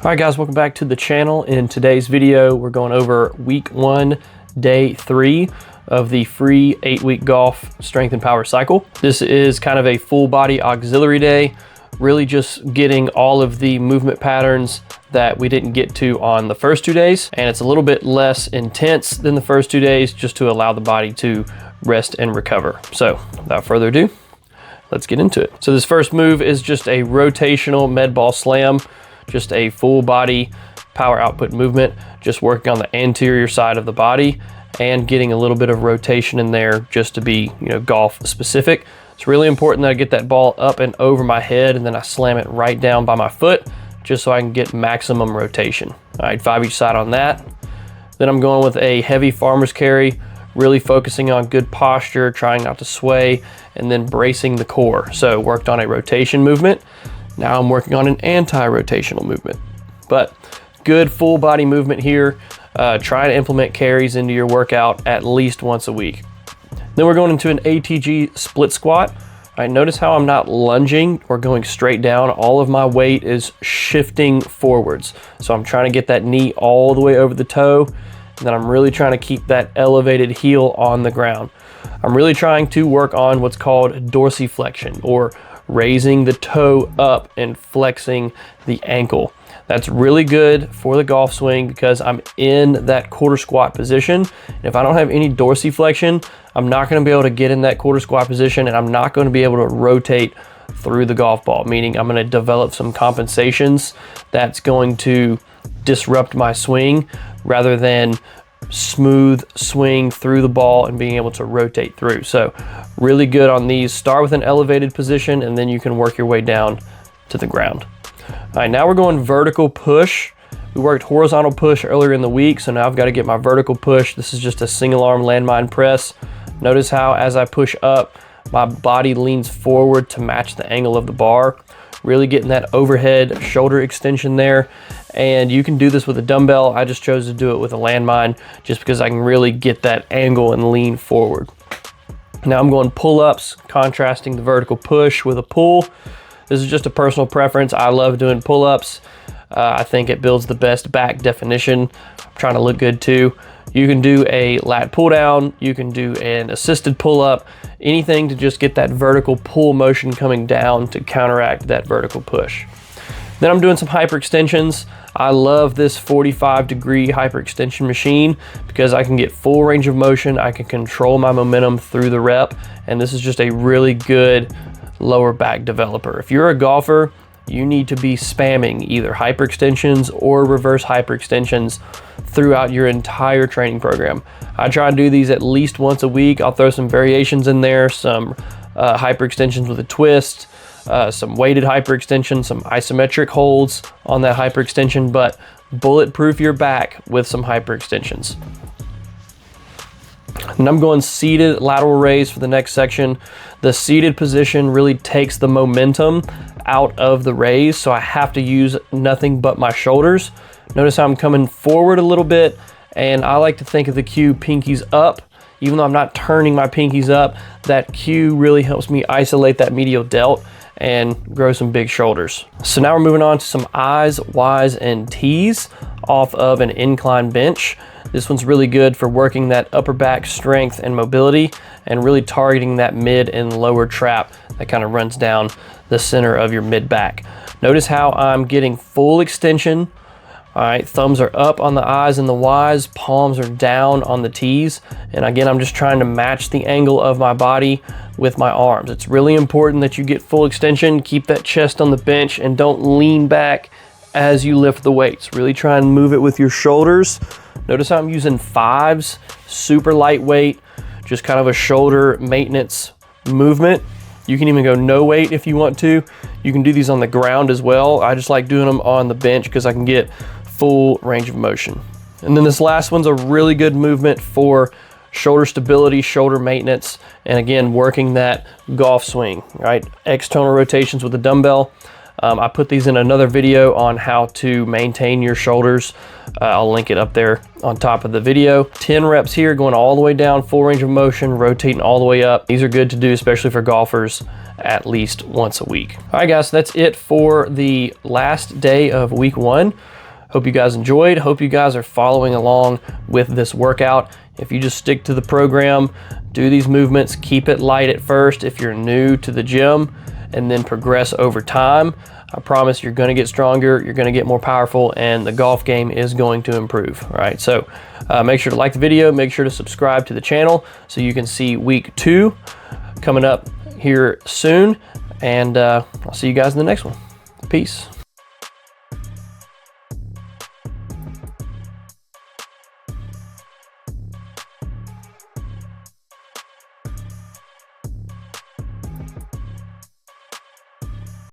All right guys, welcome back to the channel. In today's video, we're going over week 1, day 3 of the free 8-week golf strength and power cycle. This is kind of a full body auxiliary day, really just getting all of the movement patterns that we didn't get to on the first 2 days. And it's a little bit less intense than the first 2 days just to allow the body to rest and recover. So without further ado, let's get into it. So this first move is just a rotational med ball slam. Just a full body power output movement, just working on the anterior side of the body and getting a little bit of rotation in there just to be, golf specific. It's really important that I get that ball up and over my head and then I slam it right down by my foot just so I can get maximum rotation. All right, 5 each side on that. Then I'm going with a heavy farmer's carry, really focusing on good posture, trying not to sway, and then bracing the core. So worked on a rotation movement. Now I'm working on an anti-rotational movement, but good full body movement here. Try to implement carries into your workout at least once a week. Then we're going into an ATG split squat. All right, notice how I'm not lunging or going straight down. All of my weight is shifting forwards. So I'm trying to get that knee all the way over the toe, and then I'm really trying to keep that elevated heel on the ground. I'm really trying to work on what's called dorsiflexion, or raising the toe up and flexing the ankle. That's really good for the golf swing because I'm in that quarter squat position. And if I don't have any dorsiflexion, I'm not going to be able to get in that quarter squat position, and I'm not going to be able to rotate through the golf ball, meaning I'm going to develop some compensations that's going to disrupt my swing rather than smooth swing through the ball and being able to rotate through. So really good on these. Start with an elevated position and then you can work your way down to the ground. All right, now we're going vertical push. We worked horizontal push earlier in the week, so now I've got to get my vertical push. This is just a single arm landmine press. Notice how as I push up, my body leans forward to match the angle of the bar. Really getting that overhead shoulder extension there. And you can do this with a dumbbell. I just chose to do it with a landmine just because I can really get that angle and lean forward. Now I'm going pull-ups, contrasting the vertical push with a pull. This is just a personal preference. I love doing pull-ups. I think it builds the best back definition. I'm trying to look good too. You can do a lat pull down, you can do an assisted pull up, anything to just get that vertical pull motion coming down to counteract that vertical push. Then I'm doing some hyperextensions. I love this 45-degree hyperextension machine because I can get full range of motion, I can control my momentum through the rep, and this is just a really good lower back developer. If you're a golfer, you need to be spamming either hyperextensions or reverse hyperextensions throughout your entire training program. I try to do these at least once a week. I'll throw some variations in there, some hyperextensions with a twist, some weighted hyperextension, some isometric holds on that hyperextension, but bulletproof your back with some hyperextensions. And I'm going seated lateral raise for the next section. The seated position really takes the momentum out of the raise, so I have to use nothing but my shoulders. Notice how I'm coming forward a little bit, and I like to think of the cue pinkies up. Even though I'm not turning my pinkies up, that cue really helps me isolate that medial delt and grow some big shoulders. So now we're moving on to some I's, Y's, and T's off of an incline bench. This one's really good for working that upper back strength and mobility and really targeting that mid and lower trap that kind of runs down the center of your mid back. Notice how I'm getting full extension. All right, thumbs are up on the I's and the Y's, palms are down on the T's. And again, I'm just trying to match the angle of my body with my arms. It's really important that you get full extension, keep that chest on the bench, and don't lean back as you lift the weights. Really try and move it with your shoulders. Notice how I'm using 5s, super lightweight, just kind of a shoulder maintenance movement. You can even go no weight if you want to. You can do these on the ground as well. I just like doing them on the bench because I can get full range of motion. And then this last one's a really good movement for shoulder stability, shoulder maintenance, and again, working that golf swing, right? External rotations with the dumbbell. I put these in another video on how to maintain your shoulders. I'll link it up there on top of the video. 10 reps here, going all the way down, full range of motion, rotating all the way up. These are good to do, especially for golfers, at least once a week. All right, guys, that's it for the last day of week 1. Hope you guys enjoyed. Hope you guys are following along with this workout. If you just stick to the program, do these movements, keep it light at first if you're new to the gym, and then progress over time, I promise you're gonna get stronger, you're gonna get more powerful, and the golf game is going to improve. All right, so make sure to like the video, make sure to subscribe to the channel so you can see week 2 coming up here soon, and I'll see you guys in the next one. Peace.